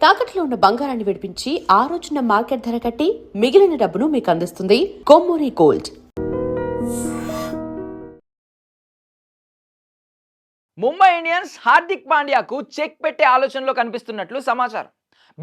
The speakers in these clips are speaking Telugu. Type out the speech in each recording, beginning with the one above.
తాకట్లో ఉన్న బంగారాన్ని విడిపించి ఆ రోజున మార్కెట్ ధర కట్టి మిగిలిన డబ్బును మీకు అందిస్తుంది కొమ్మూరి గోల్డ్. ముంబై ఇండియన్స్ హార్దిక్ పాండ్యాకు చెక్ పెట్టే ఆలోచనలో కనిపిస్తున్నట్లు సమాచారం.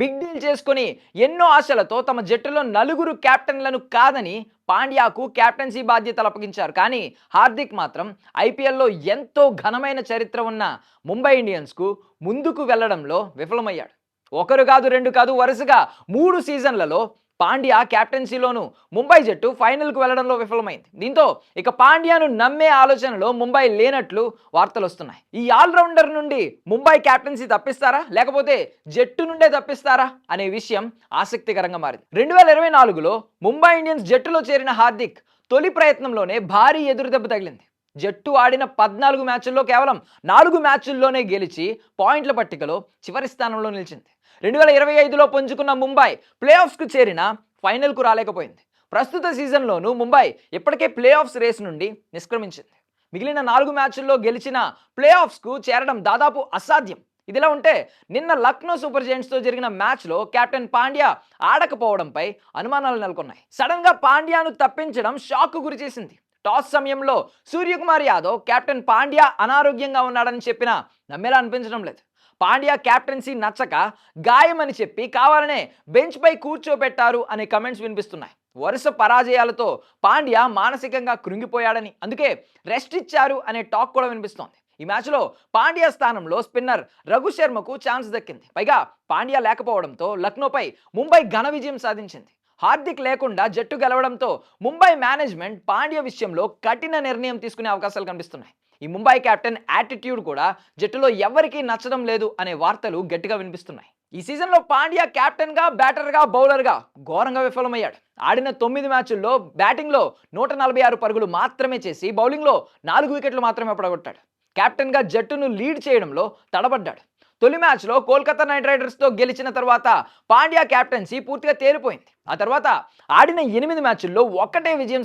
బిగ్ డీల్ చేసుకుని ఎన్నో ఆశలతో తమ జట్టులో నలుగురు కెప్టెన్లను కాదని పాండ్యాకు కెప్టెన్సీ బాధ్యతలు అప్పగించారు. కానీ హార్దిక్ మాత్రం ఐపీఎల్లో ఎంతో ఘనమైన చరిత్ర ఉన్న ముంబై ఇండియన్స్కు ముందుకు వెళ్లడంలో విఫలమయ్యాడు. ఒకరు కాదు, రెండు కాదు, వరుసగా 3 సీజన్లలో పాండ్యా కెప్టెన్సీలోనూ ముంబై జట్టు ఫైనల్కు వెళ్లడంలో విఫలమైంది. దీంతో ఇక పాండ్యాను నమ్మే ఆలోచనలో ముంబై లేనట్లు వార్తలు వస్తున్నాయి. ఈ ఆల్రౌండర్ నుండి ముంబై కెప్టెన్సీ తప్పిస్తారా, లేకపోతే జట్టు నుండే తప్పిస్తారా అనే విషయం ఆసక్తికరంగా మారింది. 2024లో ముంబై ఇండియన్స్ జట్టులో చేరిన హార్దిక్ తొలి ప్రయత్నంలోనే భారీ ఎదురుదెబ్బ తగిలింది. జట్టు ఆడిన 14 మ్యాచ్ల్లో కేవలం 4 మ్యాచ్ల్లోనే గెలిచి పాయింట్ల పట్టికలో చివరి స్థానంలో నిలిచింది. 2025లో పుంజుకున్న ముంబై ప్లే ఆఫ్స్కు చేరిన ఫైనల్కు రాలేకపోయింది. ప్రస్తుత సీజన్లోనూ ముంబై ఇప్పటికే ప్లే ఆఫ్స్ రేస్ నుండి నిష్క్రమించింది. మిగిలిన 4 మ్యాచ్ల్లో గెలిచిన ప్లే ఆఫ్స్కు చేరడం దాదాపు అసాధ్యం. ఇదిలా ఉంటే నిన్న లక్నో సూపర్ జైంట్స్తో జరిగిన మ్యాచ్లో కెప్టెన్ పాండ్యా ఆడకపోవడంపై అనుమానాలు నెలకొన్నాయి. సడన్గా పాండ్యాను తప్పించడం షాక్కు గురిచేసింది. టాస్ సమయంలో సూర్యకుమార్ యాదవ్ కెప్టెన్ పాండ్యా అనారోగ్యంగా ఉన్నాడని చెప్పినా నమ్మేలా అనిపించడం లేదు. పాండ్యా కెప్టెన్సీ నచ్చక గాయమని చెప్పి కావాలనే బెంచ్ పై కూర్చోబెట్టారు అనే కమెంట్స్ వినిపిస్తున్నాయి. వరుస పరాజయాలతో పాండ్యా మానసికంగా కృంగిపోయాడని, అందుకే రెస్ట్ ఇచ్చారు అనే టాక్ కూడా వినిపిస్తోంది. ఈ మ్యాచ్లో పాండ్యా స్థానంలో స్పిన్నర్ రఘు శర్మకు ఛాన్స్ దక్కింది. పైగా పాండ్యా లేకపోవడంతో లక్నోపై ముంబై ఘన విజయం సాధించింది. హార్దిక్ లేకుండా జట్టు గెలవడంతో ముంబై మేనేజ్మెంట్ పాండ్యా విషయంలో కఠిన నిర్ణయం తీసుకునే అవకాశాలు కనిపిస్తున్నాయి. ఈ ముంబై కెప్టెన్ యాటిట్యూడ్ కూడా జట్టులో ఎవరికీ నచ్చడం లేదు అనే వార్తలు గట్టిగా వినిపిస్తున్నాయి. ఈ సీజన్లో పాండ్యా కెప్టెన్గా, బ్యాటర్గా, బౌలర్గా ఘోరంగా విఫలమయ్యాడు. ఆడిన 9 మ్యాచ్ల్లో బ్యాటింగ్లో 146 పరుగులు మాత్రమే చేసి బౌలింగ్లో 4 వికెట్లు మాత్రమే పడగొట్టాడు. కెప్టెన్గా జట్టును లీడ్ చేయడంలో తడబడ్డాడు. తొలి మ్యాచ్లో కోల్కతా నైట్ రైడర్స్తో గెలిచిన తర్వాత పాండ్యా కెప్టెన్సీ పూర్తిగా తేలిపోయింది. ఆ తర్వాత ఆడిన 8 మ్యాచ్ల్లో ఒకటే విజయం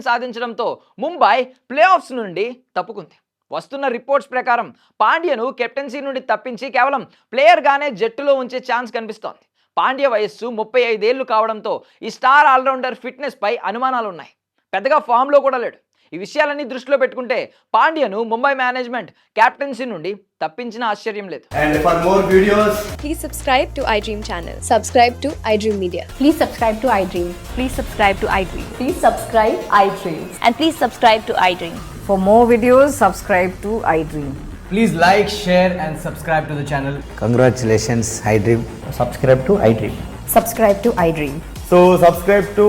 సాధించడంతో ముంబై ప్లే ఆఫ్స్ నుండి తప్పుకుంది. వస్తున్న రిపోర్ట్స్ ప్రకారం పాండ్యాను కెప్టెన్సీ నుండి తప్పించి కేవలం ప్లేయర్గానే జట్టులో ఉంచే ఛాన్స్ కనిపిస్తోంది. పాండ్యా వయస్సు 35 ఏళ్లు కావడంతో ఈ స్టార్ ఆల్రౌండర్ ఫిట్నెస్ పై అనుమానాలు ఉన్నాయి. పెద్దగా ఫామ్లో కూడా లేడు. ఈ విషయాలన్నీ దృష్టిలో పెట్టుకుంటే పాండ్యాను ముంబై మేనేజ్మెంట్ కెప్టెన్సీ నుండి తప్పించిన ఆశ్చర్యం లేదు. And for more videos, please subscribe to iDream channel. Subscribe to iDream Media. Please subscribe to iDream. Please subscribe to iDream. Please subscribe iDream. And please subscribe to iDream. For more videos, subscribe to iDream. please like, share and subscribe to the channel. Congratulations, iDream. Subscribe to iDream. Subscribe to iDream. So subscribe to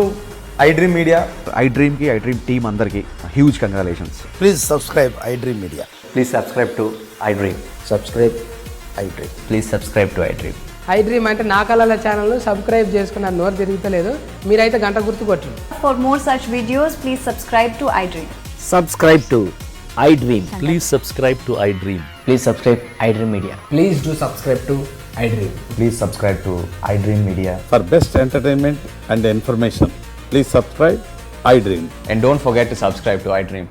iDream Media. iDream ki iDream team andarki huge congratulations. Please subscribe iDream Media. Please subscribe to iDream. Subscribe iDream. Please subscribe to iDream. iDream అంటే నా కళల ఛానల్ సబ్స్క్రైబ్ చేసుకున్న నోరు తిరుగుతలేదు, మీరైతే గంట గుర్తు కొట్టండి. For more such videos, please subscribe to iDream. Subscribe to iDream. Please subscribe to iDream. Please subscribe iDream Media. Please do subscribe to iDream. Please subscribe to iDream Media. For best entertainment and information, please subscribe iDream. And don't forget to subscribe to iDream.